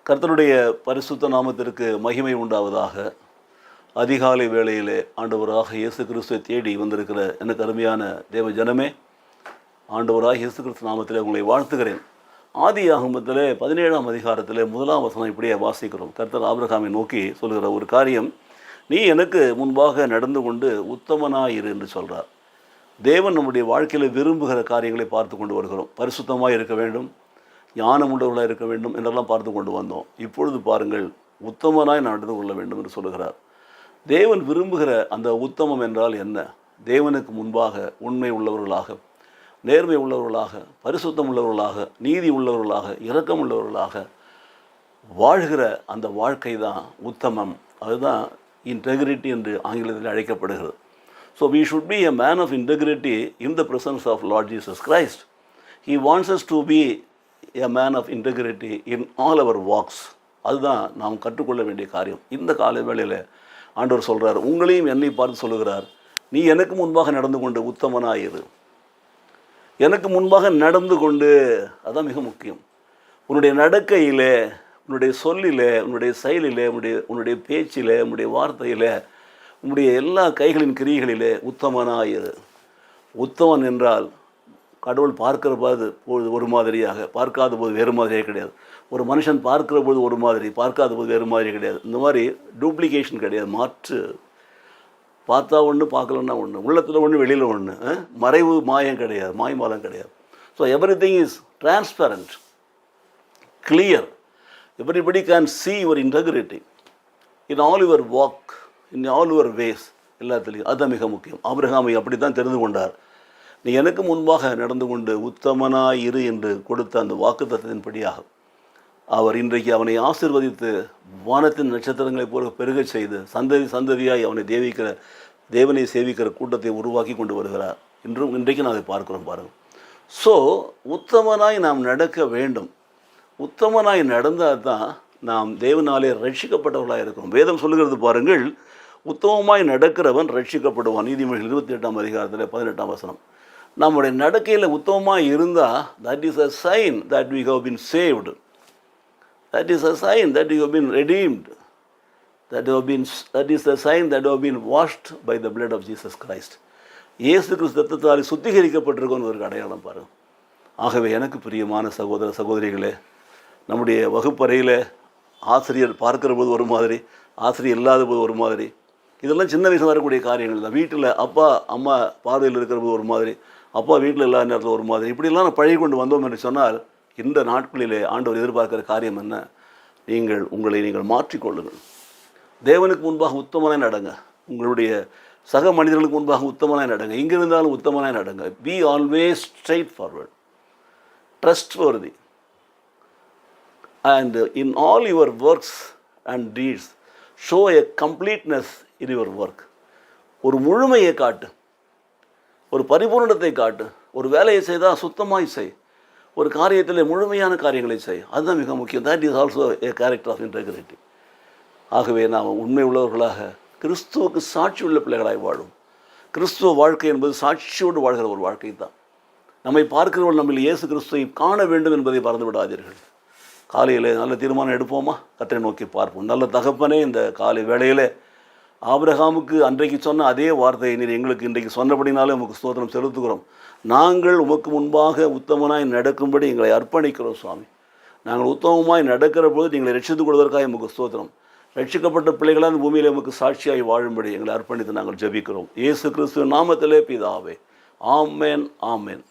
கர்த்தருடைய பரிசுத்த நாமத்திற்கு மகிமை உண்டாவதாக. அதிகாலை வேளையிலே ஆண்டவராக இயேசு கிறிஸ்துவை தேடி வந்திருக்கிற எனக்கு அருமையான தேவ ஜனமே, ஆண்டவராக இயேசு கிறிஸ்து நாமத்திலே உங்களை வாழ்த்துகிறேன். ஆதியாகமத்திலே 17ஆம் அதிகாரத்திலே 1ஆம் வசனம் இப்படியே வாசிக்கிறோம். கர்த்தர் ஆபிரகாமை நோக்கி சொல்கிற ஒரு காரியம், நீ எனக்கு முன்பாக நடந்து கொண்டு உத்தமனாயிரு என்று சொல்கிறார். தேவன் நம்முடைய வாழ்க்கையில் விரும்புகிற காரியங்களை பார்த்து கொண்டு வருகிறோம். பரிசுத்தமாக இருக்க வேண்டும், ஞானம் உள்ளவர்களாக இருக்க வேண்டும் என்றெல்லாம் பார்த்து கொண்டு வந்தோம். இப்பொழுது பாருங்கள், உத்தமனாய் நடந்து கொள்ள வேண்டும் என்று சொல்லுகிறார். தேவன் விரும்புகிற அந்த உத்தமம் என்றால் என்ன? தேவனுக்கு முன்பாக உண்மை உள்ளவர்களாக, நேர்மை உள்ளவர்களாக, பரிசுத்தம் உள்ளவர்களாக, நீதி உள்ளவர்களாக, இரக்கம் உள்ளவர்களாக வாழ்கிற அந்த வாழ்க்கை தான் உத்தமம். அதுதான் இன்டெகிரிட்டி என்று ஆங்கிலத்தில் அழைக்கப்படுகிறது. So we should be a man of integrity in the presence of Lord Jesus Christ. He wants us to be a man of integrity in all our walks. அதுதான் நாம் கற்றுக்கொள்ள வேண்டிய காரியம். இந்த கால வேளையில் ஆண்டவர் சொல்கிறார், உங்களையும் என்னை பார்த்து சொல்லுகிறார், நீ எனக்கு முன்பாக நடந்து கொண்டு உத்தமனாயிரு. எனக்கு முன்பாக நடந்து கொண்டு, அதுதான் மிக முக்கியம். உன்னுடைய நடக்கையிலே, உன்னுடைய சொல்லிலே, உன்னுடைய செயலிலே, உன்னுடைய பேச்சிலே, உன்னுடைய வார்த்தையிலே, உன்னுடைய எல்லா கைகளின் கிரியைகளிலே உத்தமனாயிரு. உத்தமன் என்றால் கடவுள் பார்க்கிற போது ஒரு மாதிரியாக, பார்க்காத போது வேறு மாதிரியே கிடையாது. ஒரு மனுஷன் பார்க்கிற போது ஒரு மாதிரி, பார்க்காத போது வேறு மாதிரி கிடையாது. இந்த மாதிரி டூப்ளிகேஷன் கிடையாது, மாற்று. பார்த்தா ஒன்று, பார்க்கலன்னா ஒன்று, உள்ளத்தில் ஒன்று, வெளியில் ஒன்று, மறைவு மாயம் கிடையாது, மாய்மாலம் கிடையாது. So everything is transparent, clear. Everybody can see your integrity in all your walk, in all your ways, எல்லாத்துலேயும். அதுதான் மிக முக்கியம். ஆபிரகாமை அப்படி தான் தெரிந்து கொண்டார். நீ எனக்கு முன்பாக நடந்து கொண்டு உத்தமனாயிரு என்று கொடுத்த அந்த வாக்குத்தத்தத்தின்படியாக அவர் இன்றைக்கு அவனை ஆசீர்வதித்து வானத்தின் நட்சத்திரங்களை போல பெருகச் செய்து சந்ததியாய் அவனை தேவனை சேவிக்கிற கூட்டத்தை உருவாக்கி கொண்டு வருகிறார். இன்றைக்கு நான் அதை பார்க்குறோம் பாருங்கள். ஸோ உத்தமனாய் நாம் நடக்க வேண்டும். உத்தமனாய் நடந்தால் தான் நாம் தேவனாலே ரட்சிக்கப்பட்டவர்களாக இருக்கிறோம். வேதம் சொல்லுகிறது பாருங்கள், உத்தமமாய் நடக்கிறவன் ரட்சிக்கப்படுவான். நீதிமொழிகள் 28ஆம் அதிகாரத்தில் 18ஆம் வசனம். நம்முடைய நடக்கையில் உத்தமமாக இருந்தால், that is a sign that we have been saved. That is a sign that you have been redeemed. That is a sign that you have been washed by the blood of Jesus Christ. இயேசு கிறிஸ்து ரத்தத்தால் சுத்திகரிக்கப்பட்டிருக்கோன்னு ஒரு அடையாளம் பாருங்கள். ஆகவே எனக்கு பிரியமான சகோதர சகோதரிகளே, நம்முடைய வகுப்பறையில் ஆசிரியர் பார்க்கிற போது ஒரு மாதிரி, ஆசிரியர் இல்லாத போது ஒரு மாதிரி, இதெல்லாம் சின்ன வயசில் வரக்கூடிய காரியங்கள் தான். வீட்டில் அப்பா அம்மா பார்வையில் இருக்கிற போது ஒரு மாதிரி, அப்பா வீட்டில் இல்லாத நேரத்தில் ஒரு மாதிரி, இப்படிலாம் நான் பழகி கொண்டு வந்தோம் என்று சொன்னால், இந்த நாட்களிலே ஆண்டவர் எதிர்பார்க்கிற காரியம் என்ன? உங்களை நீங்கள் மாற்றிக்கொள்ளுங்கள். தேவனுக்கு முன்பாக உத்தமனாய் நடங்க. உங்களுடைய சக மனிதர்களுக்கு முன்பாக உத்தமனாய் நடங்க. இங்கே இருந்தாலும் உத்தமனாய் நடங்க. Be always straight forward, trustworthy, and in all your works and deeds show a completeness in your work. ஒரு முழுமையை காட்டு, ஒரு பரிபூர்ணத்தை காட்டு. ஒரு வேலையை செய்தால் சுத்தமாய் செய், ஒரு காரியத்தில் முழுமையான காரியங்களை செய். அதுதான் மிக முக்கியம். that is also a character of integrity. ஆகவே நாம் உண்மை உள்ளவர்களாக, கிறிஸ்துவுக்கு சாட்சி உள்ள பிள்ளைகளாய் வாழும். கிறிஸ்துவ வாழ்க்கை என்பது சாட்சியோடு வாழ்கிற ஒரு வாழ்க்கை தான். நம்மை பார்க்கிறவர்கள் நம்மில் இயேசு கிறிஸ்துவை காண வேண்டும் என்பதை மறந்து விடாதீர்கள். காலையில் நல்ல தீர்மானம் எடுப்போமா? கர்த்தரை நோக்கி பார்ப்போம். நல்ல தகப்பனே, இந்த காலை வேளையில் ஆபிரகாமுக்கு அன்றைக்கு சொன்ன அதே வார்த்தையை நீர் எங்களுக்கு இன்றைக்கு சொன்னபடினாலே உமக்கு ஸ்தோத்திரம் செலுத்துகிறோம். நாங்கள் உமக்கு முன்பாக உத்தமனாய் நடக்கும்படி எங்களை அர்ப்பணிக்கிறோம் சுவாமி. நாங்கள் உத்தமமாய் நடக்கிற போது நீங்களை ரட்சித்துக் கொள்வதற்காக உமக்கு ஸ்தோத்திரம். ரட்சிக்கப்பட்ட பிள்ளைகளால் பூமியில் உமக்கு சாட்சியாய் வாழும்படி எங்களை அர்ப்பணித்து நாங்கள் ஜெபிக்கிறோம். இயேசு கிறிஸ்துவின் நாமத்திலே பிதாவே, ஆமென், ஆமென்.